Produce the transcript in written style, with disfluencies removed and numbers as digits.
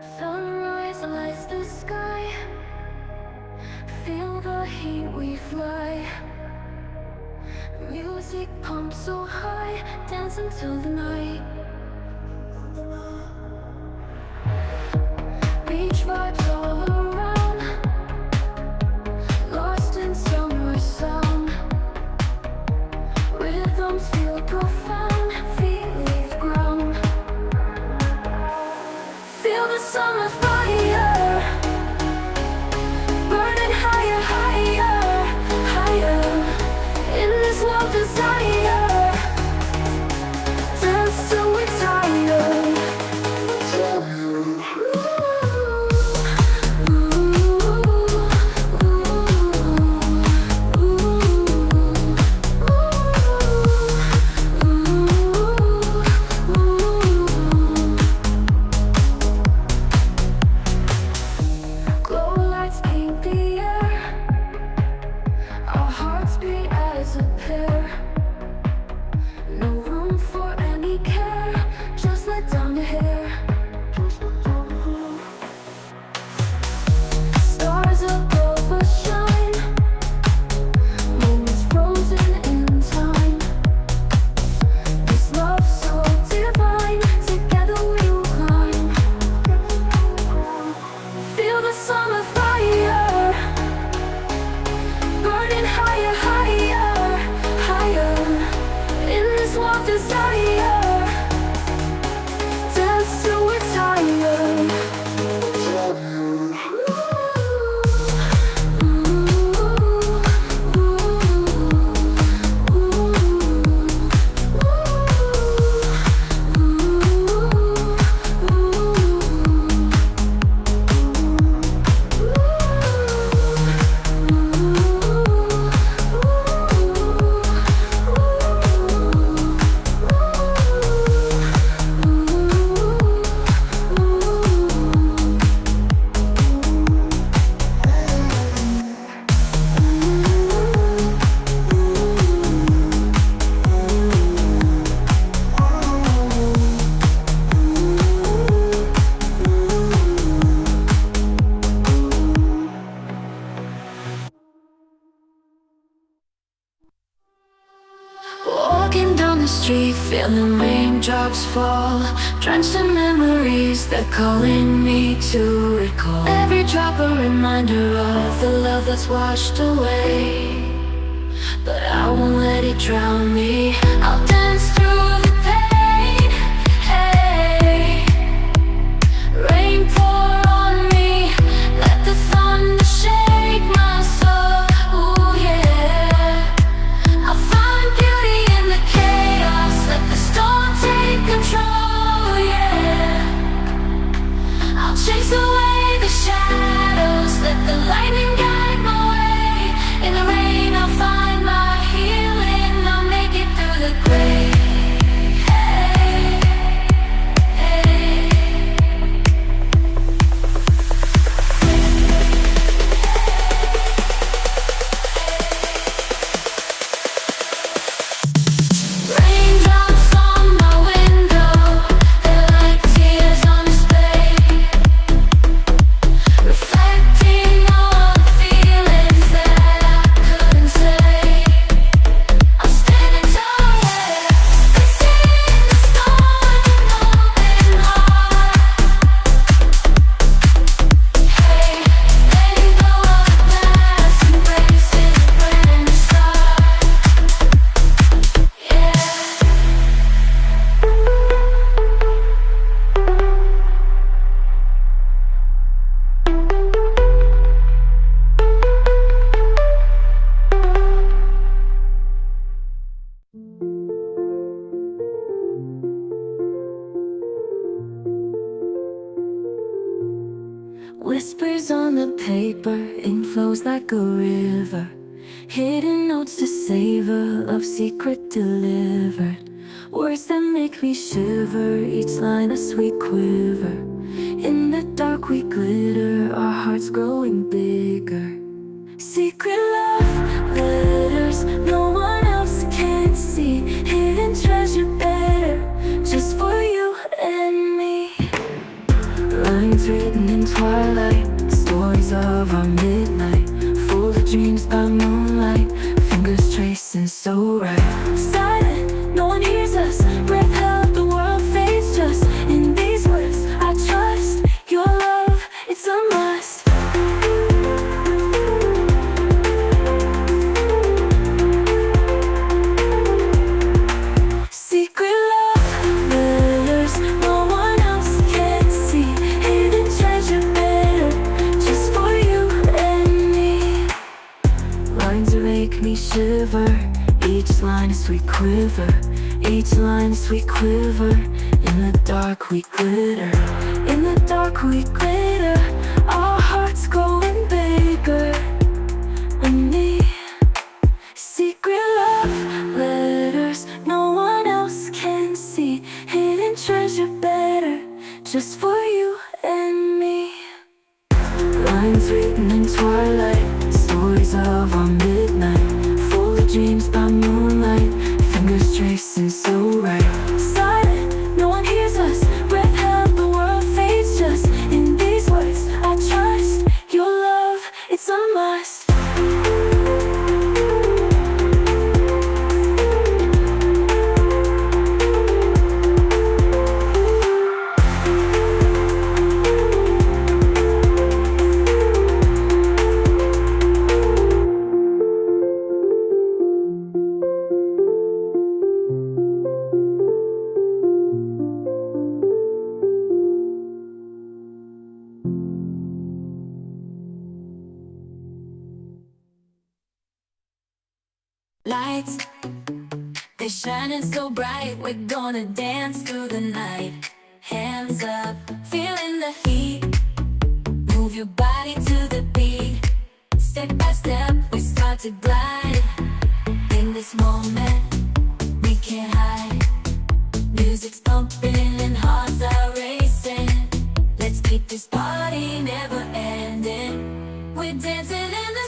Sunrise lights the sky. Feel the heat, we fly. Music pumps so high, dance until the night. Beach vibes all around, lost in summer sound. Rhythms feel profound, feet leave the ground. Feel the summer fire, burning higher, higher, higher. In this wild desire, dance till we're tired. Glow lights paint the air, our hearts beat as a pair. No room for any care, just let down your hair. Stars above us shine, moments frozen in time. This love so divine, together we will climb. Feel the summer fire, burning higher, higher, higher. In this wild desire, dance till we're tired. Walking down the street, feeling raindrops fall, drenched in memories that calling me to recall. Every drop a reminder of the love that's washed away, but I won't let it drown me. I'll dance through the pain. Hey, rain pour on me, let the thunder shake my soul. Ooh, yeah. I'll find beauty in the chaos, let the storm take control, yeah. I'll chase away the shadows, let the lightning guide my way. In the rain I'll find my healing, I'll make it through the gray. Hey, hey. Raindrops on my window, they're like tears on display, reflecting all the feelings that I couldn't say. I'm standing tall, yeah, facing the storm, an open heart. Hey, letting go of the past, embracing a brand new start. Yeah. Whispers on the paper, ink flows like a river. Hidden notes to savor, love secret delivered. Words that make me shiver, each line a sweet quiver. In the dark we glitter, our hearts growing bigger. Secret love letters, no one else can see. Hidden treasure better, just for you and me. Lines written in twilight, stories of our midnight, full of dreams by moonlight, fingers tracing so right. Silent, no one hears us, breath held, the world fades just in these words. I trust your love, it's a must. Secret love letters no one else can see, hidden treasure better just for you and me. Lines that make me shiver, each line a sweet quiver, each line a sweet quiver. In the dark we glitter, in the dark we glitter, our hearts growing bigger and me. Secret love letters no one else can see, hidden treasure better just for you and me. Lines written in twilight, stories of our midnight, full of dreams by moonlight, fingers tracing so right. Silent, no one hears us, breath held, the world fades just in these words. I trust your love, it's a must. Lights, they're shining so bright, we're gonna dance through the night. Hands up, feeling the heat, move your body to the beat. Step by step, we start to glide. In this moment, we can't hide. Music's pumping and hearts are racing. Let's keep this party never ending. We're dancing in the